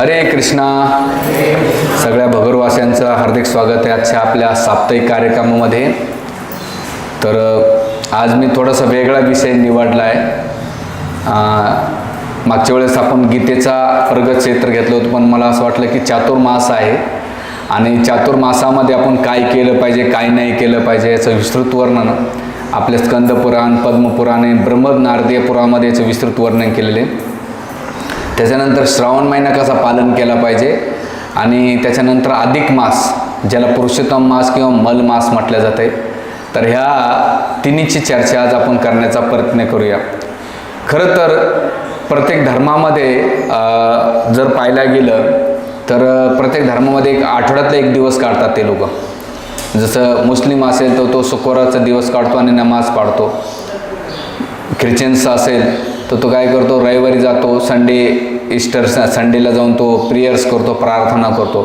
हरे कृष्णा. सगळ्या भगरवासियांचं हार्दिक स्वागत आहे आजच्या आपल्या साप्ताहिक कार्यक्रमामध्ये. तर आज मी थोडासा वेगळा विषय निवडला आहे. मागच्या वेळेस आपण गीतेचा प्रगत क्षेत्र घेतलं होतं, पण मला असं वाटलं की चातुर्मास आहे आणि चातुर्मासामध्ये आपण काय केलं पाहिजे, काय नाही केलं पाहिजे याचं विस्तृत वर्णन आपल्या स्कंदपुराण, पद्मपुराण आणि ब्रह्मद नारदीय पुराणामध्ये याचं विस्तृत वर्णन केलेले. त्याच्यानंतर श्रावण महिना कसा पालन केला पाहिजे आणि त्याच्यानंतर अधिक मास, ज्याला पुरुषोत्तम मास किंवा मल मास म्हटलं जाते. तर ह्या तिन्हीची चर्चा आज आपण करण्याचा प्रयत्न करूया. खरं तर प्रत्येक धर्मामध्ये जर पाहायला गेलं तर प्रत्येक धर्मामध्ये एक आठवड्यातला एक दिवस काढतात ते लोक. जसं मुस्लिम असेल तर तो शुक्रवारचा दिवस काढतो आणि नमाज पाळतो. ख्रिश्चन्स असेल तर तो काय करतो, रविवारी जातो, ईस्टर संडेला जाऊन तो प्रेयर्स करतो, प्रार्थना करतो.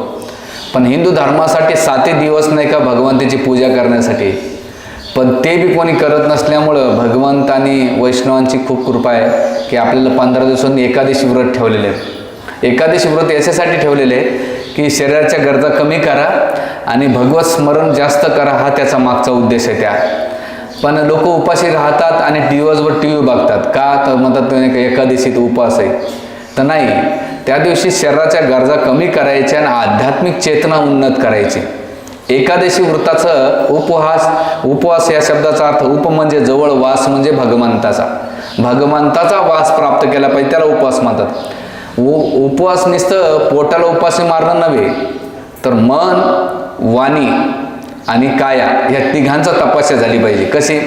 पण हिंदू धर्मासाठी 7 दिवस नाही का भगवंताची पूजा करण्यासाठी, पण ते बी कोणी करत नसल्यामुळं भगवंत आणि वैष्णवांची खूप कृपा आहे की आपल्याला 15 दिवसांनी एकादशी व्रत ठेवलेले आहेत. एकादशी व्रत याच्यासाठी ठेवलेले आहे की शरीराच्या गरजा कमी करा आणि भगवत स्मरण जास्त करा, हा त्याचा मागचा उद्देश आहे. त्या पण लोक उपाशी राहतात आणि दिवसभर TV बघतात का, तर म्हणतात एकादशीत उपवास आहे. तर नाही, त्या दिवशी शरीराच्या गरजा कमी करायच्या आणि आध्यात्मिक चेतना उन्नत करायची. एकादशी व्रताचं उपवास या शब्दाचा अर्थ उप म्हणजे जवळ, वास म्हणजे भगवंताचा वास प्राप्त केला पाहिजे, त्याला उपवास म्हणतात. उपवास नुसतं पोटाला उपाशी मारणं नव्हे, तर मन, वाणी आणि काया ह्या तिघांचा तपस्या झाली पाहिजे. कशी?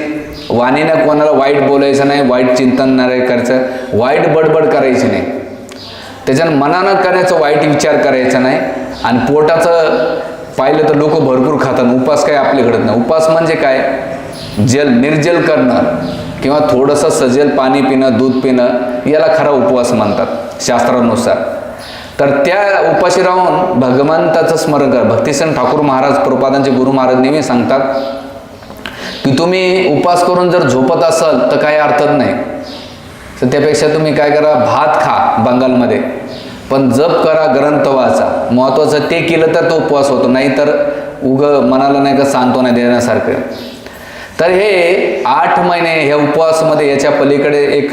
वाणीनं कोणाला वाईट बोलायचं नाही, वाईट चिंतन नाही करायचं, वाईट बडबड करायची नाही. त्याच्यानं मनानं करायचं, वाईट विचार करायचा नाही. आणि पोटाचं पाहिलं तर लोक भरपूर खातात. उपास काय आपल्याकडं नाही. उपास म्हणजे काय? निर्जल करणं किंवा थोडंसं सजेल पाणी पिणं, दूध पिणं, याला खरा उपवास म्हणतात शास्त्रानुसार. तर त्या उपाशी राहून भगवंताचं स्मरण करा. भक्तिसिंह ठाकूर महाराज, प्रभुपादांचे गुरु महाराज नेहमी सांगतात की तुम्ही उपास करून जर झोपत असाल तर काही अर्थच नाही. तर त्यापेक्षा तुम्ही काय करा, भात खा बंगालमध्ये, पण जप करा, ग्रंथ वाचा. महत्त्वाचं ते केलं तर तो उपवास होतो, नाही तर मनाला नाही का सांत्वना देण्यासारखं. तर हे 8 महिने ह्या उपवासामध्ये याच्या पलीकडे एक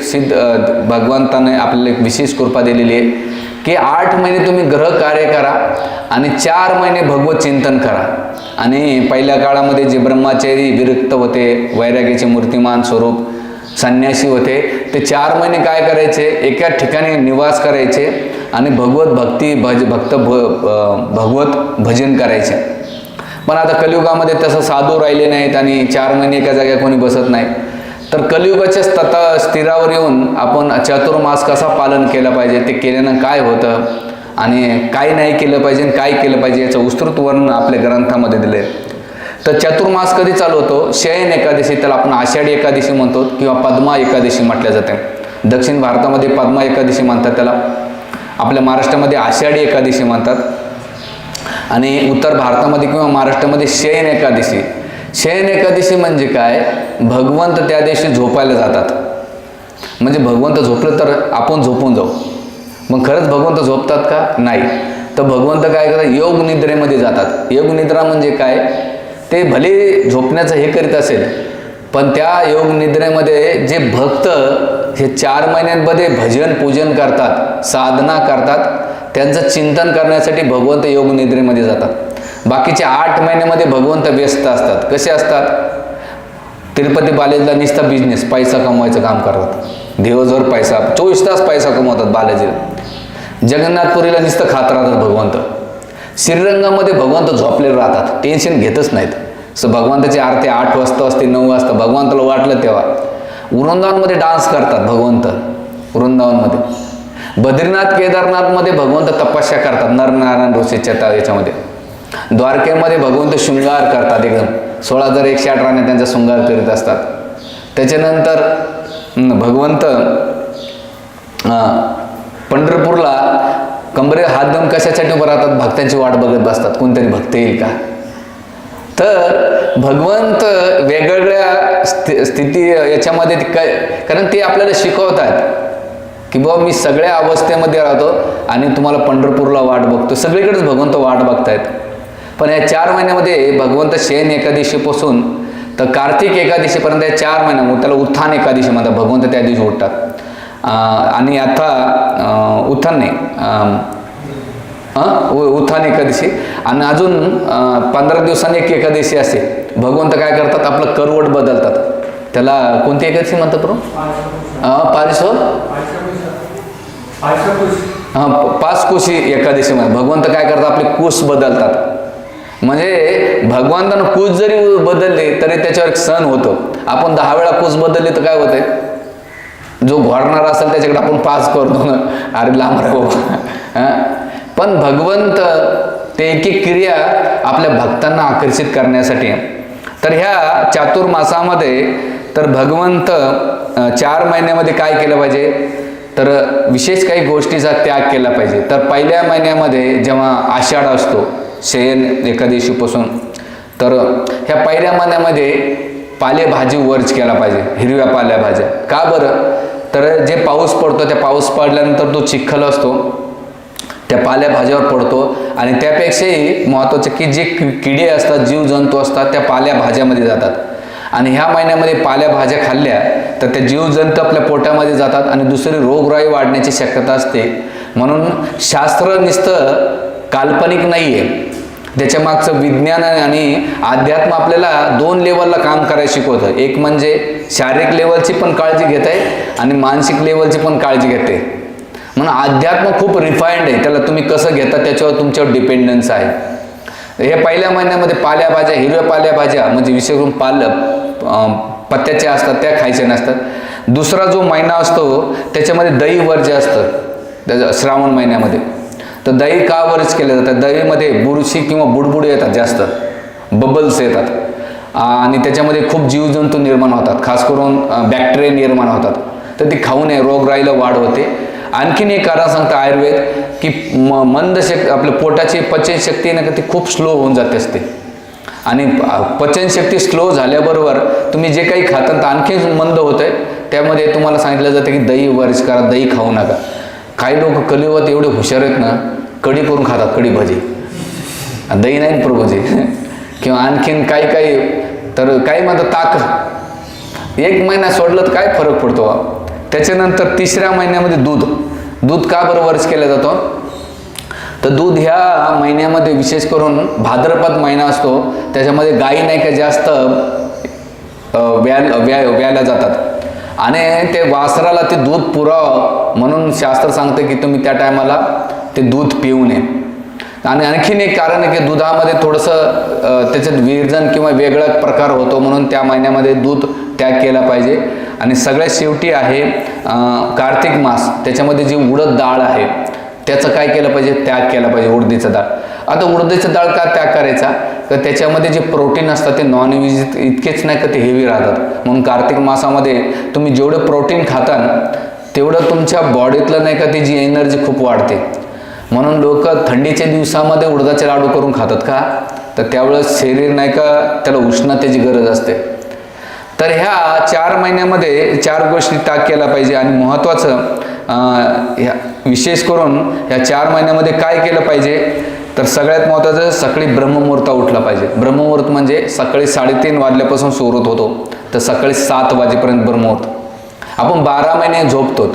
भगवंताने आपल्याला एक विशेष कृपा दिलेली आहे की 8 महिने तुम्ही ग्रह कार्य करा आणि 4 महिने भगवत चिंतन करा. आणि पहिल्या काळामध्ये जे ब्रह्मचारी विरक्त होते, वैराग्याचे मूर्तिमान स्वरूप संन्यासी होते, ते 4 महिने काय करायचे, एका ठिकाणी निवास करायचे आणि भगवत भजन करायचे. पण आता कलियुगामध्ये तसं साधू राहिले नाहीत आणि 4 महिने एका जाग्यावर कोणी बसत नाही. तर कलियुगाच्या स्थिरावर येऊन आपण चातुर्मास कसा पालन केला पाहिजे, ते केल्यानं काय होतं आणि काय नाही केलं पाहिजे, काय केलं पाहिजे याचं विस्तृत वर्णन आपल्या ग्रंथामध्ये दिले. तर चातुर्मास कधी चालू होतो? शयन एकादशी, त्याला आपण आषाढी एकादशी म्हणतो किंवा पद्मा एकादशी म्हटल्या जाते. दक्षिण भारतामध्ये पद्मा एकादशी म्हणतात त्याला, आपल्या महाराष्ट्रामध्ये आषाढी एकादशी म्हणतात आणि उत्तर भारतामध्ये किंवा महाराष्ट्रामध्ये शयन एकादशी. शयन एकादशी म्हणजे काय? भगवंत त्या दिवशी झोपायला जातात. म्हणजे भगवंत झोपलं तर आपण झोपून जाऊ. मग खरंच भगवंत झोपतात का? नाही. तर भगवंत काय करतात? योग निद्रेमध्ये जातात. योग निद्रा म्हणजे काय? ते भले झोपण्याचं हे करीत असेल, पण त्या योग निद्रेमध्ये जे भक्त हे 4 महिन्यांमध्ये भजन पूजन करतात, साधना करतात, त्यांचं चिंतन करण्यासाठी भगवंत योग निद्रेमध्ये जातात. बाकीचे 8 महिन्यामध्ये भगवंत व्यस्त असतात. कसे असतात? तिरुपती बालाजीला नुसता बिझनेस, पैसा कमवायचं काम करतात. दिवसभर पैसा, 24 तास पैसा कमवतात बालाजीला. जगन्नाथपुरीला नुसतं खात राहतात भगवंत. श्रीरंगामध्ये भगवंत झोपलेले राहतात, टेन्शन घेतच नाहीत. सो भगवंताची आरती 8 वाजता असते, 9 वाजता, भगवंताला वाटलं तेव्हा. वृंदावनमध्ये डान्स करतात भगवंत. वृंदावनमध्ये, बद्रीनाथ केदारनाथमध्ये भगवंत तपस्या करतात, नरनारायण ऋषीच्या याच्यामध्ये. द्वारकेमध्ये भगवंत शृंगार करतात, एकदम 16,108 राणे त्यांचा शृंगार करीत असतात. त्याच्यानंतर भगवंत पंढरपूरला कंबरे हात देऊन कशासाठी उभं राहतात? भक्तांची वाट बघत बसतात, कोणतरी भक्त येईल का. तर भगवंत वेगवेगळ्या स्थिती याच्यामध्ये कारण ते आपल्याला शिकवतात की बाबा मी सगळ्या अवस्थेमध्ये राहतो आणि तुम्हाला पंढरपूरला वाट बघतो, सगळीकडेच भगवंत वाट बघतायत. पण या 4 महिन्यामध्ये भगवंत शयन एकादशीपासून तर कार्तिक एकादशीपर्यंत या 4 महिन्यामध्ये त्याला उत्थान एकादशी म्हणतात, भगवंत त्या दिवशी उठतात. आणि आता उत्थान नाही, उत्थान एकादशी, आणि अजून 15 दिवसांनी एक एकादशी असते. भगवंत काय करतात, आपलं करवट बदलतात. त्याला कोणती एकादशी म्हणतात बरोबर? पाचकोशी एकादशी म्हणतात. भगवंत काय करतात, आपले कुश बदलतात. म्हणजे भगवंतानं कुश जरी बदलले तरी त्याच्यावर एक सण होतो. आपण 10 वेळा कुश बदलले तर काय होतंय, जो घोरणार असेल त्याच्याकडे आपण 5 करतो ना, अरे लांब रे बाबा. पण भगवंत ते एक एक क्रिया आपल्या भक्तांना आकर्षित करण्यासाठी. तर ह्या चातुर्मासामध्ये तर भगवंत 4 महिन्यामध्ये काय केलं पाहिजे, तर विशेष काही गोष्टीचा त्याग केला पाहिजे. तर पहिल्या महिन्यामध्ये जेव्हा आषाढ असतो शयन एकादशीपासून, तर ह्या पहिल्या महिन्यामध्ये पालेभाजी वर्ज केला पाहिजे, हिरव्या पालेभाज्या. का बरं, तर जे पाऊस पडतो त्या पाऊस पडल्यानंतर तो चिखल असतो त्या पालेभाज्यावर पडतो, आणि त्यापेक्षाही महत्त्वाचं की जे किडे असतात, जीवजंतू असतात, त्या पालेभाज्यामध्ये जातात. आणि ह्या महिन्यामध्ये पालेभाज्या खाल्ल्या तर त्या जीवजंतू आपल्या पोटामध्ये जातात आणि दुसरी रोगराई वाढण्याची शक्यता असते. म्हणून शास्त्र नुसतं काल्पनिक नाही आहे, त्याच्या मागचं विज्ञान आणि अध्यात्म आपल्याला 2 लेवलला काम करायला शिकवतं. एक म्हणजे शारीरिक लेवलची पण काळजी घेत आहे आणि मानसिक लेवलची पण काळजी घेते. म्हणून अध्यात्म खूप रिफाईंड आहे, त्याला तुम्ही कसं घेता त्याच्यावर तुमच्यावर डिपेंडन्स आहे. हे पहिल्या महिन्यामध्ये पालेभाज्या, हिरव्या पालेभाज्या म्हणजे विशेष करून पत्त्याच्या असतात त्या खायच्या नसतात. दुसरा जो महिना असतो त्याच्यामध्ये दही वर्ज्य असतं, त्याच्या श्रावण महिन्यामध्ये. तर दही का वर्ज केलं जातं, दहीमध्ये बुरशी किंवा बुडबुड येतात, जास्त बबल्स येतात आणि त्याच्यामध्ये खूप जीवजंतू निर्माण होतात, खास करून बॅक्टेरिया निर्माण होतात. तर ती खाऊ नये, रोगराईला वाढ होते. आणखीन एक कारण सांगतं आयुर्वेद की मंद आपल्या पोटाची पचनशक्ती ना ती खूप स्लो होऊन जाते असते, आणि पचनशक्ती स्लो झाल्याबरोबर तुम्ही जे काही खाता तर आणखी मंद होत आहे. त्यामध्ये तुम्हाला सांगितलं जातं की दही वर्ज करा, दही खाऊ नका. काही लोक कलियुगात एवढे हुशार आहेत ना, कढी करून खातात, कढी भजी, दही नाही प्रभुजी, किंवा आणखीन काही काही तर काही म्हणतात ताक. 1 महिना सोडलं तर काय फरक पडतो. त्याच्यानंतर 3ऱ्या महिन्यामध्ये दूध का बरं वर्ज केलं जातं, तर दूध ह्या महिन्यामध्ये विशेष करून भाद्रपद महिना असतो, त्याच्यामध्ये गायी नाही का जास्त व्यायला जातात आणि ते वासराला ते दूध पुरावं म्हणून शास्त्र सांगते की तुम्ही त्या टायमाला ते दूध पिऊ नये. आणि आणखीन एक कारण आहे की दुधामध्ये थोडंसं त्याच्यात विरजन किंवा वेगळा प्रकार होतो, म्हणून त्या महिन्यामध्ये दूध त्याग केला पाहिजे. आणि सगळ्यात शेवटी आहे कार्तिक मास, त्याच्यामध्ये जी उडद डाळ आहे त्याचं काय केलं पाहिजे, त्याग केला पाहिजे, उडदीचं डाळ. आता उडदीचं डाळ का त्याग करायचा, तर त्याच्यामध्ये जे प्रोटीन असतात ते नॉनव्हेज इतकेच नाही का ते हेवी राहतात. म्हणून कार्तिक मासामध्ये तुम्ही जेवढं प्रोटीन खाता तेवढं तुमच्या बॉडीतलं नाही का ती जी एनर्जी खूप वाढते. म्हणून लोक थंडीच्या दिवसामध्ये उडदाचे लाडू करून खातात का, तर त्यावेळेस शरीर नाही का त्याला उष्णतेची गरज असते. तर ह्या 4 महिन्यामध्ये 4 गोष्टी त्याग केला पाहिजे. आणि महत्त्वाचं ह्या विशेष करून ह्या 4 महिन्यामध्ये काय केलं पाहिजे, तर सगळ्यात महत्त्वाचं सकाळी ब्रह्ममुहूर्त उठला पाहिजे. ब्रह्ममुहूर्त म्हणजे सकाळी 3:30 वाजल्यापासून सुरू होतो तर सकाळी 7 वाजेपर्यंत ब्रह्ममुहूर्त. आपण 12 महिने झोपतो,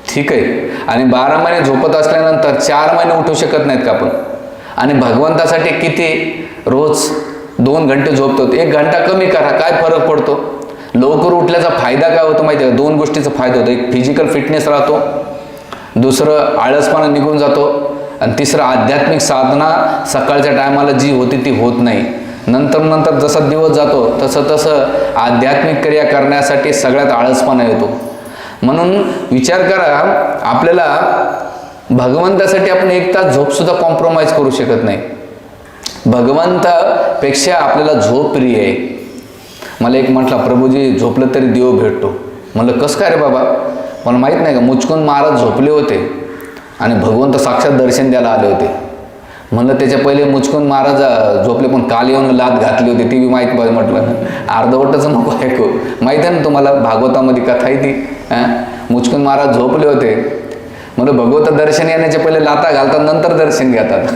ठीक आहे, आणि 12 महिने झोपत असल्यानंतर 4 महिने उठू शकत नाहीत का आपण. आणि भगवंतासाठी किती रोज 2 घंटे झोपतो, 1 घंटा कमी करा, काय फरक पडतो. लवकर उठल्याचा फायदा काय होतो माहिती आहे, 2 गोष्टीचा फायदा होतो. एक फिजिकल फिटनेस राहतो, दुसरं आळसपणा निघून जातो, आणि तिसरं आध्यात्मिक साधना सकाळच्या टायमाला जी होती ती होत नाही. नंतर जसा दिवस जातो तसं आध्यात्मिक क्रिया करण्यासाठी सगळ्यात आळसपणा येतो. म्हणून विचार करा, आपल्याला भगवंतासाठी आपण 1 तास झोपसुद्धा कॉम्प्रोमाइज करू शकत नाही. भगवंतापेक्षा आपल्याला झोप प्रिय आहे. मला एक म्हटला, प्रभूजी झोपलं तरी देव भेटतो. म्हणलं कसं काय रे बाबा, मला माहीत नाही का, मुचकुंद महाराज झोपले होते आणि भगवंत साक्षात दर्शन द्यायला आले होते. म्हणलं त्याच्या पहिले मुचकुंद महाराज झोपले, पण काल येऊन लात घातली होती, ती बी माहीत. म्हटलं अर्धवटच नको ऐकू, माहीत आहे ना तुम्हाला भागवतामध्ये कथा आहे ती. मुचकुंद महाराज झोपले होते. म्हणून भगवत दर्शन येण्याचे पहिले लाता घालतात, नंतर दर्शन घेतात.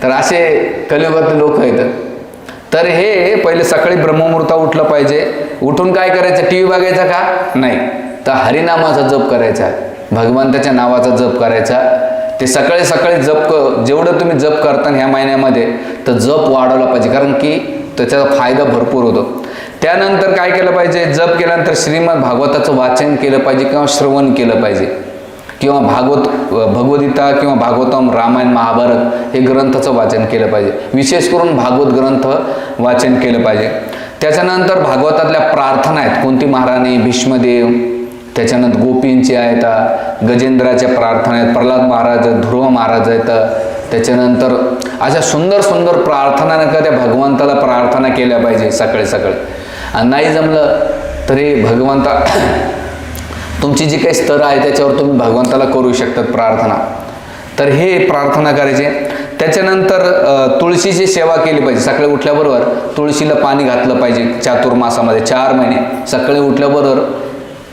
तर असे कलियुगातले लोक आहेत. तर हे पहिले सकाळी ब्रह्ममुहूर्ता उठलं पाहिजे. उठून काय करायचं? टी व्ही बघायचा का? नाही. तर हरिनामाचा जप करायचा, भगवंताच्या नावाचा जप करायचा. ते सकाळी सकाळी जप, जेवढं तुम्ही जप करता ह्या महिन्यामध्ये, तर जप वाढवला पाहिजे, कारण की त्याचा फायदा भरपूर होतो. त्यानंतर काय केलं पाहिजे? जप केल्यानंतर श्रीमद भागवताचं वाचन केलं पाहिजे किंवा श्रवण केलं पाहिजे, किंवा भगवद्गीता किंवा भागवतम, रामायण, महाभारत हे ग्रंथाचं वाचन केलं पाहिजे. विशेष करून भागवत ग्रंथ वाचन केलं पाहिजे. त्याच्यानंतर भागवतातल्या प्रार्थना आहेत, कोणती महाराणी, भीष्मदेव, त्याच्यानंतर गोपींची आहेत, गजेंद्राच्या प्रार्थना आहेत, प्रल्हाद महाराज, ध्रुव महाराज आहेत. त्याच्यानंतर अशा सुंदर सुंदर प्रार्थना त्या भगवंताला प्रार्थना केल्या पाहिजे सकाळी सकाळी. आणि नाही जमलं तरी भगवंता तुमची जी काही स्तर आहे त्याच्यावर तुम्ही भगवंताला करू शकतात प्रार्थना. तर हे प्रार्थना करायचे. त्याच्यानंतर तुळशीची सेवा केली पाहिजे. सकाळी उठल्याबरोबर तुळशीला पाणी घातलं पाहिजे. चातुर्मासामध्ये 4 महिने सकाळी उठल्याबरोबर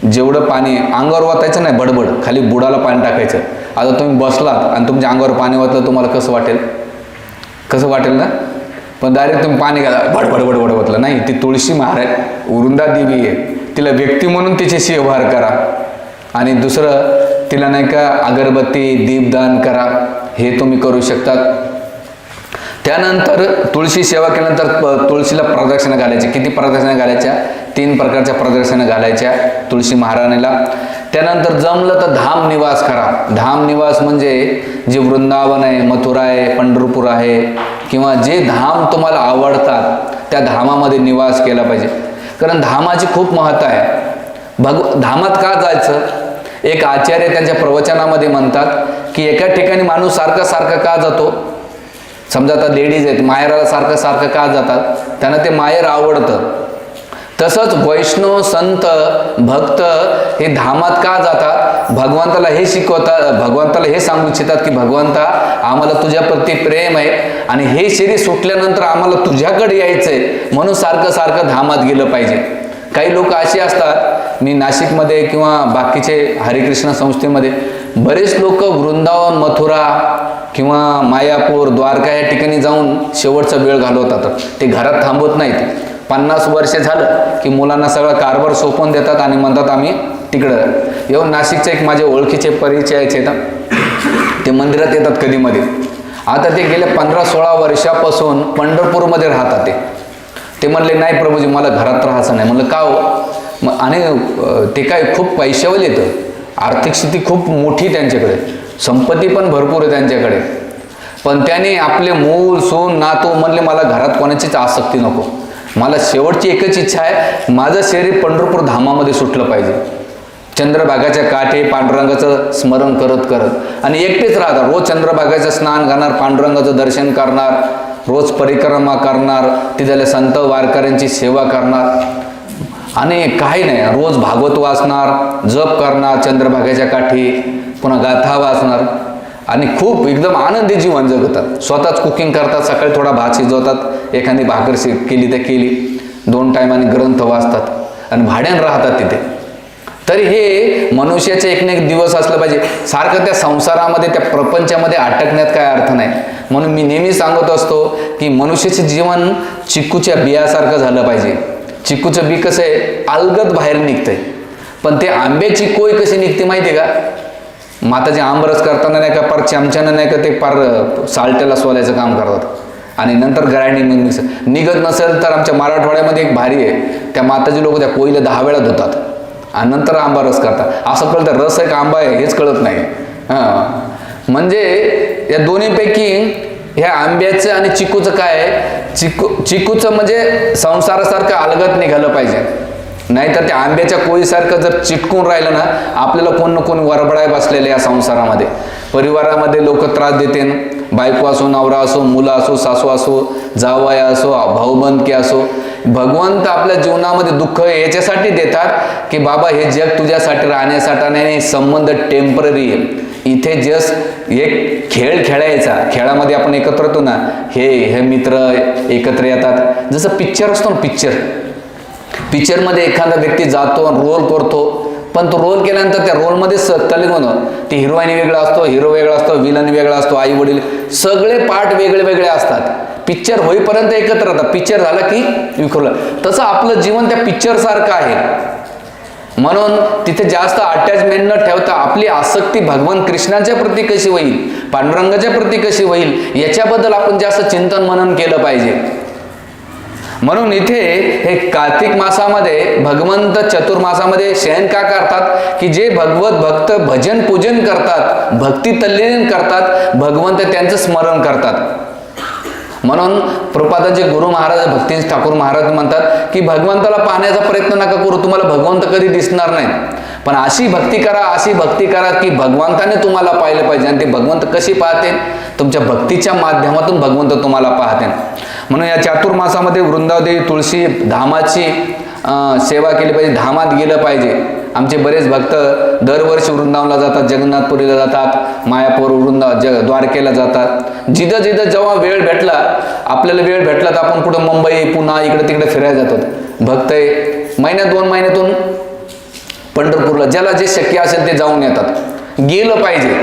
जेवढं पाणी अंगावर वाचायचं नाही, बडबड खाली बुडाला पाणी टाकायचं. आता तुम्ही बसलात आणि तुमच्या अंगावर पाणी वाचलं, तुम्हाला कसं वाटेल? कसं वाटेल ना? पण डायरेक्ट तुम्ही पाणी घाला, बडबड बडबड वाटलं नाही. ती तुळशी महाराज वृंदा देवी आहे, तिला व्यक्ती म्हणून तिच्याशी व्यवहार करा. आणि दुसरं, तिला नाही का अगरबत्ती, दीपदान करा, हे तुम्ही करू शकतात. त्यानंतर तुळशी सेवा केल्यानंतर तुळशीला प्रदक्षिणा घालायची. किती प्रदक्षिणा घालायच्या? 3 प्रकारच्या प्रदक्षिणा घालायच्या तुळशी महाराणीला. त्यानंतर जमलं तर धाम निवास करा. धाम निवास म्हणजे जे वृंदावन आहे, मथुरा आहे, पंढरपूर आहे, किंवा जे धाम तुम्हाला आवडतात त्या धामामध्ये निवास केला पाहिजे. कारण धामाची खूप महत्त्व आहे. धामात का जायचं? एक आचार्य त्यांच्या प्रवचनामध्ये म्हणतात की एका ठिकाणी माणूस सारखा सारखा का जातो? समजा आता लेडीज आहेत, माहेराला सारखं सारखं का जातात? त्यांना ते माहेर आवडतं. तसंच वैष्णव, संत, भक्त हे धामात का जातात? भगवंताला हे शिकवतात, भगवंताला हे सांगू इच्छितात की भगवंता, आम्हाला तुझ्याप्रती प्रेम आहे आणि हे शरीर सुटल्यानंतर आम्हाला तुझ्याकडे यायचं आहे, म्हणून सारखं सारखं धामात गेलं पाहिजे. काही लोक असे असतात, मी नाशिकमध्ये किंवा बाकीचे हरिकृष्ण संस्थेमध्ये बरेच लोक वृंदावन, मथुरा किंवा मायापूर, द्वारका या ठिकाणी जाऊन शेवटचा वेळ घालवतात. ते घरात थांबत नाहीत. 50 वर्ष झालं की मुलांना सगळं कारभार सोपवून देतात आणि म्हणतात आम्ही तिकडं येऊन. नाशिकचे एक माझे ओळखीचे परिचयाचे येतात, ते मंदिरात येतात कधीमध्ये. आता ते गेल्या 15-16 वर्षापासून पंढरपूरमध्ये राहतात. ते म्हणले नाही प्रभूजी, मला घरात राहायचं नाही. म्हणलं का हो? आणि ते काय खूप पैशावर येतं, आर्थिक स्थिती खूप मोठी त्यांच्याकडे, संपत्ती पण भरपूर आहे त्यांच्याकडे. पण त्याने आपले मूल, सून, नातू म्हणले मला घरात कोणाचीच आसक्ती नको, मला शेवटची एकच इच्छा आहे, माझं शरीर पंढरपूर धामामध्ये सुटलं पाहिजे. चंद्रभागाच्या काठी पांडुरंगाचं स्मरण करत करत आणि एकटेच राहतात. रोज चंद्रभागाचं स्नान करणार, पांडुरंगाचं दर्शन करणार, रोज परिक्रमा करणार, तिथल्या संत वारकऱ्यांची सेवा करणार आणि काही नाही, रोज भागवत वाचणार, जप करणार चंद्रभागाच्या काठी, पुन्हा गाथा वाचणार आणि खूप एकदम आनंदी जीवन जगतात. स्वतःच कुकिंग करतात, सकाळी थोडा भात शिजवतात, एखादी भाकर केली तर केली, 2 टायमाने ग्रंथ वाचतात आणि भाड्यानं राहतात तिथे. तरी हे मनुष्याचे एक ना एक दिवस असलं पाहिजे. सारखं त्या संसारामध्ये, त्या प्रपंचामध्ये अटकण्यात काय अर्थ नाही. म्हणून मी नेहमी सांगत असतो की मनुष्याचे जीवन चिक्कूच्या बियासारखं झालं पाहिजे. चिक्कूचं बी कसं आहे, अलगद बाहेर निघतंय, पण ते आंब्याची कोय कशी निघते माहिती आहे का? माताचे आंबरस करताना नाही का पार चमच्यानं नाही का ते पार साल्ट्याला सोलायचं काम करतात आणि नंतर ग्राइंडिंग मिक्स. निघत नसेल तर आमच्या मराठवाड्यामध्ये एक भारी आहे, त्या माताचे लोक त्या कोयीला 10 वेळा धुतात आणि नंतर आंबा रस करतात. असं कळतं रस आहे का आंबा आहे हेच कळत नाही. म्हणजे या दोन्हीपैकी ह्या आंब्याचं आणि चिकूचं काय आहे? चिकूचं म्हणजे संसारासारखं अलगत निघालं पाहिजे, नाहीतर त्या आंब्याच्या कोळीसारखं जर चिटकून राहिलं ना, आपल्याला कोण ना कोण वरबडाय बसलेले या संसारामध्ये. परिवारामध्ये लोक त्रास देते, बायको असो, नवरा असो, मुलं असो, सासू असो, जावया असो, भाऊबंदकी असो. भगवंत आपल्या जीवनामध्ये दुःख याच्यासाठी देतात की बाबा हे जग तुझ्यासाठी राहण्यासाठी नाही, संबंध टेम्पररी आहे. इथे जस्ट एक खेळ खेळायचा, खेळामध्ये आपण एकत्र होतो ना, हे मित्र एकत्र येतात. जसं पिक्चर असतो ना, पिक्चरमध्ये एखादा व्यक्ती जातो, रोल करतो, पण तो रोल केल्यानंतर त्या रोलमध्ये तल्लीन होणं. ती हिरोईन वेगळा असतो, हिरो वेगळा असतो, विलन वेगळा असतो, आई वडील सगळे पार्ट वेगळे वेगळे असतात. पिक्चर होईपर्यंत एकत्र राहतात, पिक्चर झाला की विखुरलं. तसं आपलं जीवन त्या पिक्चर सारखं आहे. म्हणून तिथे जास्त अटॅचमेंट न ठेवता आपली आसक्ती भगवान कृष्णाच्या प्रती कशी होईल, पांडुरंगाच्या प्रती कशी होईल, याच्याबद्दल आपण जास्त चिंतन मनन केलं पाहिजे. म्हणून इथे हे कार्तिक मासामध्ये भगवंत चतुर्मासामध्ये शयन का करतात की जे भगवत भक्त भजन पूजन करतात, भक्ती तल्लीन करतात, भगवंत त्यांचं स्मरण करतात. म्हणून प्रपादाचे गुरु महाराज भक्ती ठाकूर महाराज म्हणतात की भगवंताला पाहण्याचा प्रयत्न नका करू, तुम्हाला भगवंत कधी दिसणार नाही, पण अशी भक्ती करा, अशी भक्ती करा की भगवंताने तुम्हाला पाहिलं पाहिजे. आणि ते भगवंत कशी पाहते, तुमच्या भक्तीच्या माध्यमातून भगवंत तुम्हाला पाहते. म्हणून या चातुर्मासामध्ये वृंदावदेवी तुळशी धामाची सेवा केली पाहिजे, धामात गेलं पाहिजे. आमचे बरेच भक्त दरवर्षी वृंदावनला जातात, जगन्नाथपुरीला जातात, मायापूर द्वारकेला जातात. जिथं जिथं जेव्हा वेळ भेटला, आपल्याला वेळ भेटला तर आपण कुठं मुंबई पुन्हा इकडे तिकडे फिरायला जातो. भक्त महिन्यात 2 महिन्यातून पंढरपूरला ज्याला जे शक्य असेल ते जाऊन येतात. गेलं पाहिजे,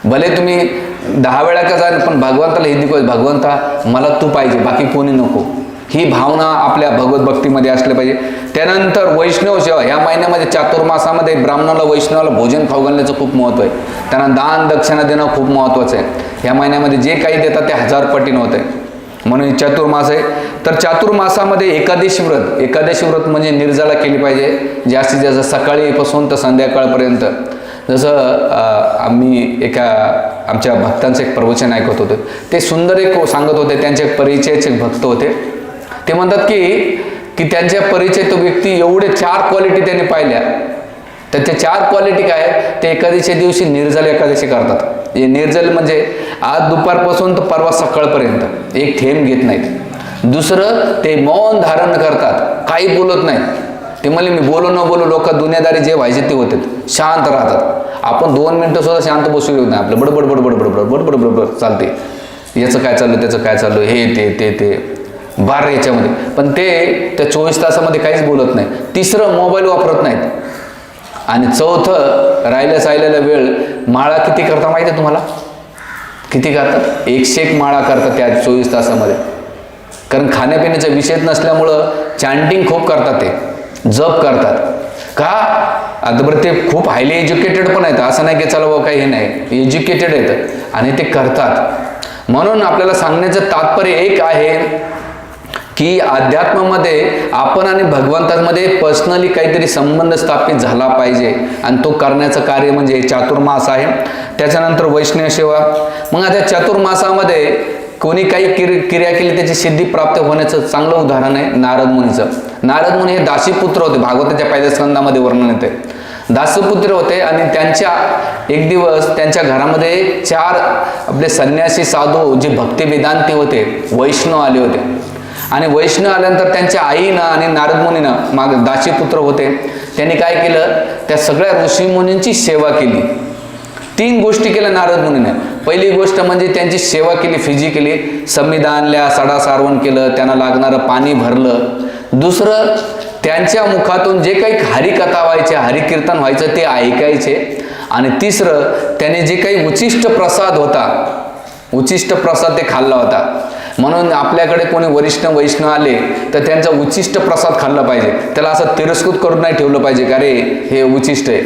भले तुम्ही 10 वेळा का जा, पण भगवंताला हे दिवस भगवंता मला तू पाहिजे, बाकी कोणी नको, ही भावना आपल्या भगवत भक्तीमध्ये असली पाहिजे. त्यानंतर वैष्णव सेवा ह्या महिन्यामध्ये चातुर्मासामध्ये ब्राह्मणाला वैष्णवाला भोजन खाऊ घालण्याचं खूप महत्त्व आहे. त्यांना दान दक्षिणा देणं खूप महत्त्वाचं आहे. ह्या महिन्यामध्ये जे काही देतात ते 1000 पटीने होत आहे. म्हणून चातुर्मास आहे. तर चातुर्मासामध्ये एकादशी व्रत म्हणजे निर्जला केली पाहिजे, जास्तीत जास्त सकाळीपासून तर संध्याकाळपर्यंत. जसं आम्ही आमच्या भक्तांचं एक प्रवचन ऐकत होतो, ते सुंदर एक सांगत होते. त्यांचे परिचयाचे भक्त होते. ते म्हणतात की त्यांच्या परिचय तो व्यक्ती एवढे 4 क्वालिटी त्यांनी पाहिल्या. तर ते 4 क्वालिटी काय, ते एकादशी दिवशी निर्जल एकादशी करतात. हे निर्जल म्हणजे आज दुपारपासून तर परवा सकाळपर्यंत एक थेंब घेत नाहीत. दुसरं, ते मौन धारण करतात, काही बोलत नाहीत. ते म्हणले मी बोलो न बोलो, लोक दुनियादारी जे व्हायचे ते होते, शांत राहतात. आपण 2 मिनिटं सुद्धा शांत बसू येऊ नाही, आपलं बडबड बडबड बडबड बडबड बडबड चालते. याचं काय चाललं, त्याचं काय चाललं, हे ते बार याच्यामध्ये. पण ते त्या 24 तासामध्ये काहीच बोलत नाही. तिसरं, मोबाईल वापरत नाहीत. आणि चौथं, राहिलेला वेळ माळा किती करता माहिती आहे तुम्हाला? किती करतात? 101 माळा करतात त्या 24 तासामध्ये. कारण खाण्यापिण्याचा विषय नसल्यामुळं चॅन्टिंग खूप करतात, ते जप करतात. का? आता बरं ते खूप हायली एज्युकेटेड पण आहेत, असं नाही की चला बाबा काही हे नाही, एज्युकेटेड आहेत आणि ते करतात. म्हणून आपल्याला सांगण्याचं तात्पर्य एक आहे की अध्यात्मामध्ये आपण आणि भगवंतामध्ये पर्सनली काहीतरी संबंध स्थापित झाला पाहिजे. आणि तो करण्याचं कार्य म्हणजे चातुर्मास आहे. त्याच्यानंतर वैष्णव सेवा. मग आता चातुर्मासामध्ये कोणी काही क्रिया केली त्याची सिद्धी प्राप्त होण्याचं चांगलं उदाहरण आहे नारद मुनीचं. नारद मुनी हे दासीपुत्र होते. भागवताच्या 1 स्कंदामध्ये वर्णन येते. दासपुत्र होते आणि एक दिवस त्यांच्या घरामध्ये 4 आपले संन्यासी साधू जे भक्ती वेदांती होते, वैष्णव आले होते. आणि वैष्णव आल्यानंतर त्यांच्या आईनं आणि नारद मुनीनं दासीपुत्र होते, त्यांनी काय केलं, त्या सगळ्या ऋषीमुनींची सेवा केली. 3 गोष्टी केल्या नारद मुनीने. पहिली गोष्ट म्हणजे त्यांची सेवा केली फिजिकली, समिधा आणल्या, सडा सारवण केलं, त्यांना लागणारं पाणी भरलं. दुसरं, त्यांच्या मुखातून जे काही हरिकथा व्हायच्या, हरिकीर्तन व्हायचं ते ऐकायचे. आणि तिसरं, त्याने जे काही उचिष्ट प्रसाद ते खाल्ला होता. म्हणून आपल्याकडे कोणी वरिष्ठ वैष्णव आले तर त्यांचा उचिष्ट प्रसाद खाल्ला पाहिजे. त्याला असं तिरस्कृत करून नाही ठेवलं पाहिजे की अरे हे उचिष्ट आहे,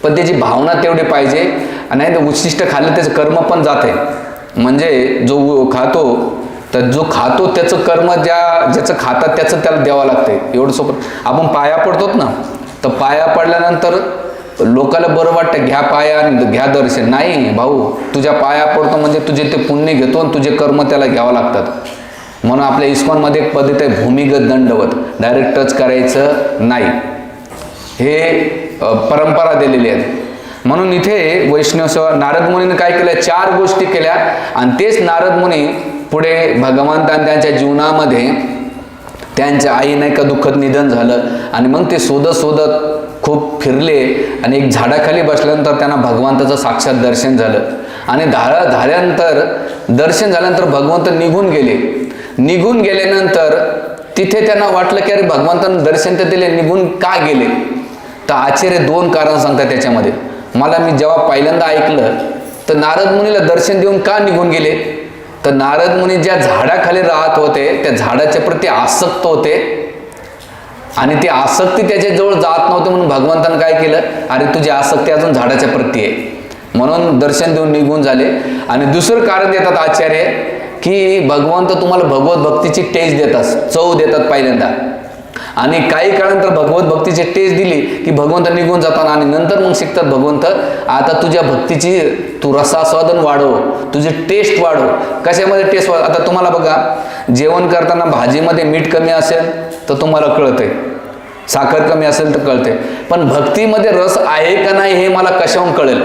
पण त्याची भावना तेवढी पाहिजे. नाही तर उचिष्ट खाल्लं त्याचं कर्म पण जाते. म्हणजे जो खातो त्याचं कर्म ज्याचं खातात त्याचं त्याला द्यावं लागते. एवढं सोपं. आपण पाया पडतोत ना, तर पाया पडल्यानंतर लोकाला बरं वाटतं, घ्या पाया आणि घ्या दर्शन. नाही भाऊ, तुझ्या पाया पडतो म्हणजे तुझे ते पुण्य घेतो आणि तुझे कर्म त्याला घ्यावं लागतात. म्हणून आपल्या इस्कॉनमध्ये एक पद्धत आहे भूमिगत दंडवत, डायरेक्ट टच करायचं नाही. हे परंपरा दिलेली आहे. म्हणून इथे वैष्णव सेवा नारद मुनीने काय केलं, 4 गोष्टी केल्या. आणि तेच नारद मुनी पुढे भगवंतांनी त्यांच्या जीवनामध्ये त्यांच्या आई नाही का दुःखद निधन झालं आणि मग ते शोधत खूप फिरले आणि एक झाडाखाली बसल्यानंतर त्यांना भगवंताचं साक्षात दर्शन झालं. आणि दर्शन झाल्यानंतर भगवंत निघून गेल्यानंतर तिथे त्यांना वाटलं की अरे भगवंतांना दर्शन तर दिले, निघून का गेले. तर आचार्य 2 कारण सांगतात त्याच्यामध्ये. मला मी जेव्हा पहिल्यांदा ऐकलं तर नारद मुनीला दर्शन देऊन का निघून गेले, तर नारद मुनी ज्या झाडाखाली राहत होते त्या झाडाच्या प्रती आसक्त होते आणि ती आसक्ती त्याच्याजवळ जात नव्हती, म्हणून भगवंतानं काय केलं, अरे तुझी आसक्ती अजून झाडाच्या प्रती आहे, म्हणून दर्शन देऊन निघून झाले. आणि दुसरं कारण देतात आचार्य की भगवंत तुम्हाला भगवत भक्तीची टेस्ट देतात, चव देतात पहिल्यांदा, आणि काही काळानंतर भगवत भक्तीची टेस्ट दिली की भगवंत निघून जातात आणि नंतर मग शिकतात भगवंत आता तुझ्या भक्तीची तू रसास्वादन वाढव, तुझी टेस्ट वाढव. कशामध्ये टेस्ट वाढव, आता तुम्हाला बघा जेवण करताना भाजीमध्ये मीठ कमी असेल तर तुम्हाला कळतंय, साखर कमी असेल तर कळते, पण भक्तीमध्ये रस आहे का नाही हे मला कशाहून कळेल,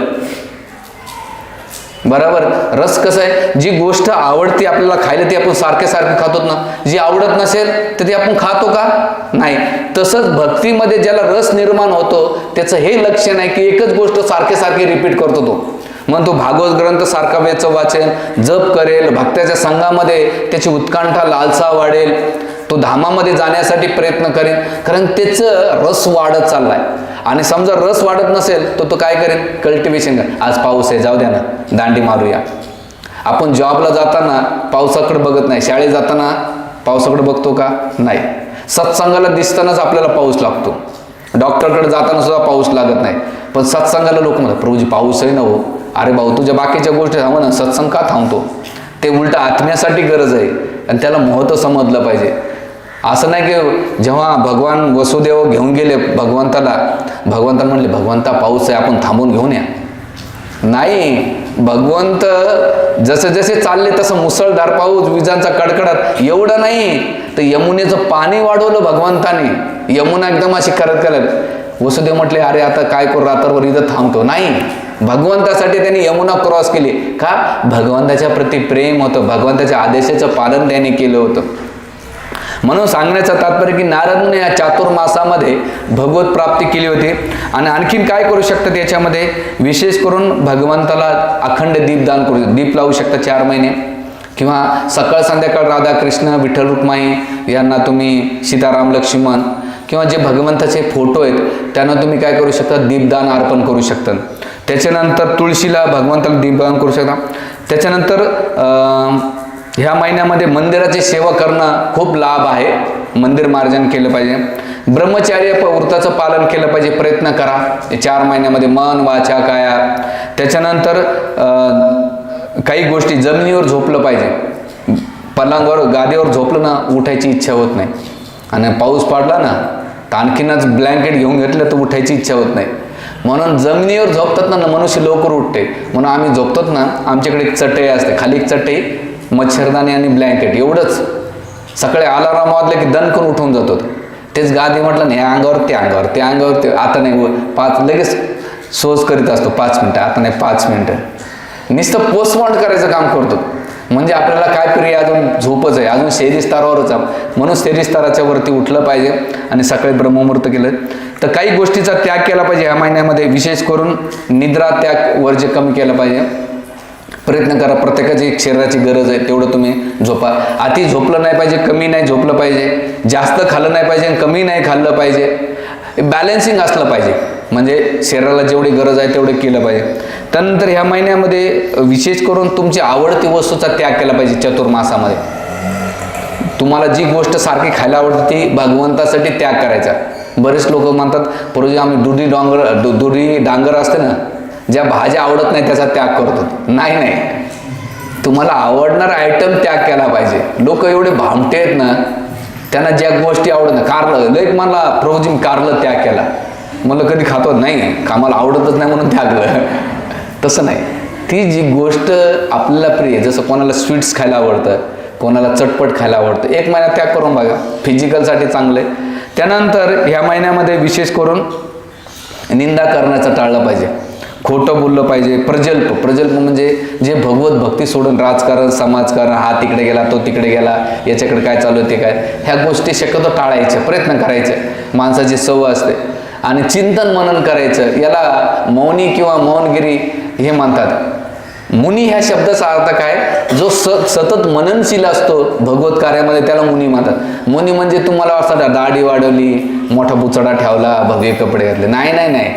बरोबर. रस कसं आहे, जी गोष्ट आवडते आपल्याला खायला ती आपण सारखे खातो ना, जी आवडत नसेल तर ती आपण खातो का नाही. तसंच भक्तीमध्ये ज्याला रस निर्माण होतो त्याचं हे लक्षण आहे की एकच गोष्ट सारखे रिपीट करतो तो, म्हणून तो भागवत ग्रंथ सारखा वेळचं वाचेल, जप करेल, भक्ताच्या संघामध्ये त्याची उत्कंठा लालसा वाढेल, तो धामामध्ये जाण्यासाठी प्रयत्न करेल, कारण त्याचं रस वाढत चाललाय. आणि समजा रस वाढत नसेल तर तो काय करेल, कल्टिवेशन कर, आज पाऊस आहे जाऊ द्या ना दांडी मारूया. आपण जॉबला जाताना पावसाकडे बघत नाही, शाळेत जाताना पावसाकडे बघतो का नाही, सत्संगाला दिसतानाच आपल्याला पाऊस लागतो, डॉक्टरकडे जाताना सुद्धा पाऊस लागत नाही, पण सत्संगाला लोक म्हणतात प्रभूजी पाऊस आहे ना हो, अरे भाऊ तुझ्या बाकीच्या गोष्टी थांबव ना, सत्संग का थांबतो, ते उलट आत्म्यासाठी गरज आहे आणि त्याला महत्त्व समजलं पाहिजे. असं नाही की जेव्हा भगवान वसुदेव घेऊन गेले भगवंताला, भगवंताला म्हणले भगवंता पाऊस आहे आपण थांबून घेऊन या, नाही, भगवंत जसे जसे चालले तसं मुसळधार पाऊस, विजांचा कडकडाट, एवढं नाही तर यमुनेचं पाणी वाढवलं भगवंताने, यमुना एकदम अशी करत वसुदेव म्हटले अरे आता काय करू, रात्रभर इथं थांबतो, नाही, भगवंतासाठी त्यांनी यमुना क्रॉस केली का, भगवंताच्या प्रती प्रेम होतं, भगवंताच्या आदेशाचं पालन त्याने केलं होतं. म्हणून सांगण्याचं तात्पर्य की नारद मुनी या चातुर्मासामध्ये भगवत प्राप्ती केली होती. आणि आणखीन काय करू शकतात याच्यामध्ये, विशेष करून भगवंताला अखंड दीपदान करू, दीप लावू शकता 4 महिने, किंवा सकाळ संध्याकाळ राधा कृष्ण विठ्ठल रुक्माई यांना तुम्ही सीताराम लक्ष्मण किंवा जे भगवंताचे फोटो आहेत त्यांना तुम्ही काय करू शकता, दीपदान अर्पण करू शकता. त्याच्यानंतर तुळशीला भगवंताला दीपदान करू शकता. त्याच्यानंतर ह्या महिन्यामध्ये मंदिराची सेवा करणं खूप लाभ आहे, मंदिर मार्जन केलं पाहिजे, ब्रह्मचार्य व्रताचं पालन केलं पाहिजे, प्रयत्न करा 4 महिन्यामध्ये मन वाचा काया. त्याच्यानंतर काही गोष्टी जमिनीवर झोपलं पाहिजे, पलंगावर गादीवर झोपलं ना उठायची इच्छा होत नाही, आणि पाऊस पडला ना तर आणखीनच ब्लँकेट घेऊन घेतलं तर उठायची इच्छा होत नाही, म्हणून जमिनीवर झोपतात ना मनुष्य लवकर उठते. म्हणून आम्ही झोपतात ना आमच्याकडे एक चटई असते, खाली एक चटई, मच्छरदाणी आणि ब्लँकेट, एवढंच. सकाळी अलाराम वाजले की दणकन उठून जातो. तेच गादी म्हटलं नाही अंगावर ते अंगावर ते अंगावर ते, आता नाही 5 लगेच सोच करीत असतो 5 मिनटं, आता नाही 5 मिनटं, नुसतं पोस्टमॉर्ट करायचं काम करतो. म्हणजे आपल्याला काय प्रिय, अजून झोपच आहे, अजून शेरीस्तरावरच आहे, म्हणून शेरीस्तराच्या वरती उठलं पाहिजे आणि सकाळी ब्रह्ममुहूर्त केलं. तर काही गोष्टीचा त्याग केला पाहिजे ह्या महिन्यामध्ये, विशेष करून निद्रा त्याग वर्ज्य कमी केलं पाहिजे. प्रयत्न करा, प्रत्येकाची एक शरीराची गरज आहे तेवढं तुम्ही झोपा. अति झोपलं नाही पाहिजे, कमी नाही झोपलं पाहिजे, जास्त खाल्लं नाही पाहिजे, कमी नाही खाल्लं पाहिजे, बॅलन्सिंग असलं पाहिजे, म्हणजे शरीराला जेवढी गरज आहे तेवढं केलं पाहिजे. त्यानंतर ह्या महिन्यामध्ये विशेष करून तुमची आवडती वस्तूचा त्याग केला पाहिजे. चतुर्मासामध्ये तुम्हाला जी गोष्ट सारखी खायला आवडते ती भगवंतासाठी त्याग करायचा. बरेच लोक म्हणतात पूर्वी आम्ही दुधी डांगर असते ना, ज्या भाज्या आवडत नाही त्याचा त्याग करतो. नाही, तुम्हाला आवडणारा आयटम त्याग केला पाहिजे. लोक एवढे भामटे आहेत ना, त्यांना ज्या गोष्टी आवडत नाही, कारलं लय मला प्रभूजी कारलं त्याग केला, मला कधी खातो नाही, कामाला आवडतच नाही म्हणून त्यागलं, तसं नाही. ती जी गोष्ट आपल्याला प्रिय, जसं कोणाला स्वीट्स खायला आवडतं, कोणाला चटपट खायला आवडतं, 1 महिना त्याग करून बघा, फिजिकलसाठी चांगलं आहे. त्यानंतर ह्या महिन्यामध्ये विशेष करून निंदा करण्याचं टाळलं पाहिजे, खोटं बोललं पाहिजे. प्रजल्प म्हणजे जे भगवत भक्ती सोडून राजकारण, समाजकारण, हा तिकडे गेला तो तिकडे गेला, याच्याकडे काय चालू आहे ते काय, ह्या गोष्टी शक्यतो टाळायच्या, प्रयत्न करायचे. माणसाची सवय असते. आणि चिंतन मनन करायचं, याला मौनी किंवा मौनगिरी हे म्हणतात. मुनी ह्या शब्दाचा अर्थ काय, जो सतत मननशील असतो भगवत कार्यामध्ये त्याला मुनी म्हणतात. मुनी म्हणजे तुम्हाला असं दाढी वाढवली, मोठा बुचडा ठेवला, भगवे कपडे घातले, नाही नाही नाही,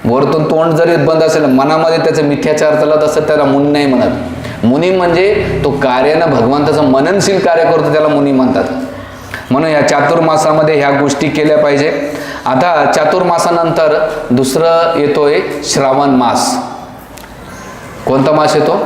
वरतून तोंड जरी बंद असेल, मनामध्ये त्याचं मिथ्याचार चालत असतं, त्याला मुनी नाही म्हणत. मुनी म्हणजे तो कार्यानं भगवंताचं मननशील कार्य करतो त्याला मुनी म्हणतात. म्हणून या चातुर्मासामध्ये ह्या गोष्टी केल्या पाहिजे. आता चातुर्मासानंतर दुसरं येतोय श्रावण मास. कोणता मास येतो?